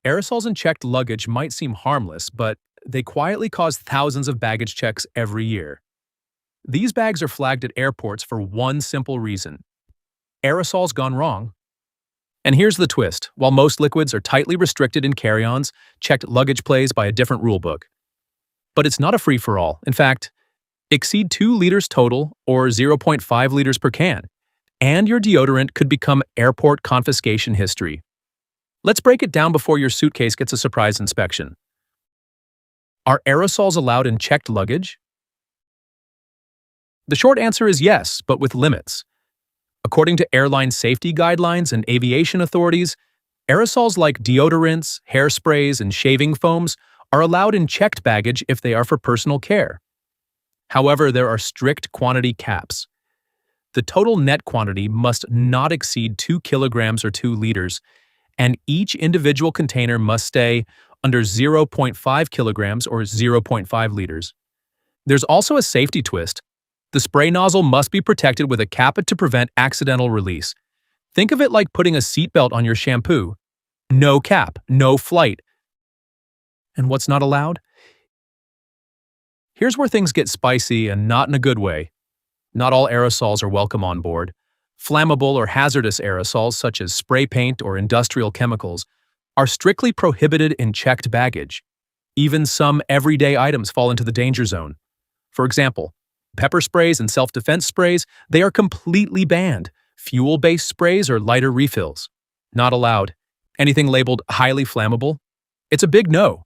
Aerosols in checked luggage might seem harmless, but they quietly cause thousands of baggage checks every year. These bags are flagged at airports for one simple reason: aerosols gone wrong. And here's the twist: while most liquids are tightly restricted in carry-ons, checked luggage plays by a different rulebook. But it's not a free-for-all. In fact, exceed 2 liters total or 0.5 liters per can, and your deodorant could become airport confiscation history. Let's break it down before your suitcase gets a surprise inspection. Are aerosols allowed in checked luggage? The short answer is yes, but with limits. According to airline safety guidelines and aviation authorities, aerosols like deodorants, hairsprays, and shaving foams are allowed in checked baggage if they are for personal care. However, there are strict quantity caps. The total net quantity must not exceed 2 kilograms or 2 liters, and each individual container must stay under 0.5 kilograms or 0.5 liters. There's also a safety twist. The spray nozzle must be protected with a cap to prevent accidental release. Think of it like putting a seatbelt on your shampoo. No cap, no flight. And what's not allowed? Here's where things get spicy, and not in a good way. Not all aerosols are welcome on board. Flammable or hazardous aerosols, such as spray paint or industrial chemicals, are strictly prohibited in checked baggage. Even some everyday items fall into the danger zone. For example, pepper sprays and self-defense sprays, they are completely banned. Fuel-based sprays or lighter refills, not allowed. Anything labeled highly flammable? It's a big no.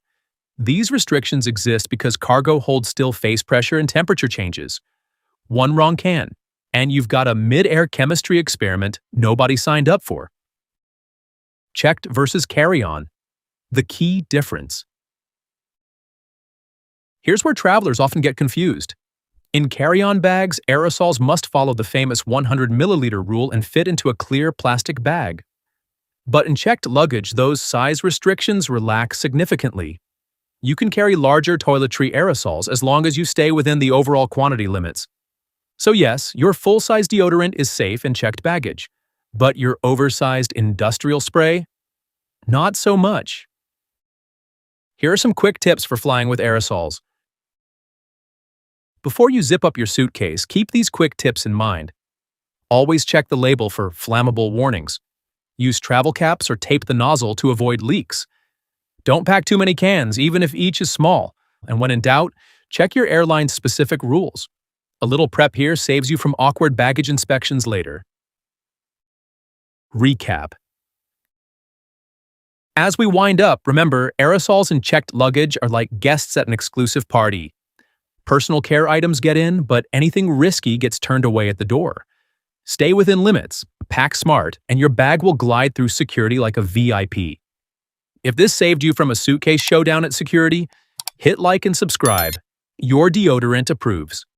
These restrictions exist because cargo holds still face pressure and temperature changes. One wrong can, and you've got a mid-air chemistry experiment nobody signed up for. Checked versus carry-on. The key difference. Here's where travelers often get confused. In carry-on bags, aerosols must follow the famous 100 milliliter rule and fit into a clear plastic bag. But in checked luggage, those size restrictions relax significantly. You can carry larger toiletry aerosols as long as you stay within the overall quantity limits. So yes, your full-size deodorant is safe in checked baggage, but your oversized industrial spray? Not so much. Here are some quick tips for flying with aerosols. Before you zip up your suitcase, keep these quick tips in mind. Always check the label for flammable warnings. Use travel caps or tape the nozzle to avoid leaks. Don't pack too many cans, even if each is small. And when in doubt, check your airline's specific rules. A little prep here saves you from awkward baggage inspections later. Recap. As we wind up, remember, aerosols in checked luggage are like guests at an exclusive party. Personal care items get in, but anything risky gets turned away at the door. Stay within limits, pack smart, and your bag will glide through security like a VIP. If this saved you from a suitcase showdown at security, hit like and subscribe. Your deodorant approves.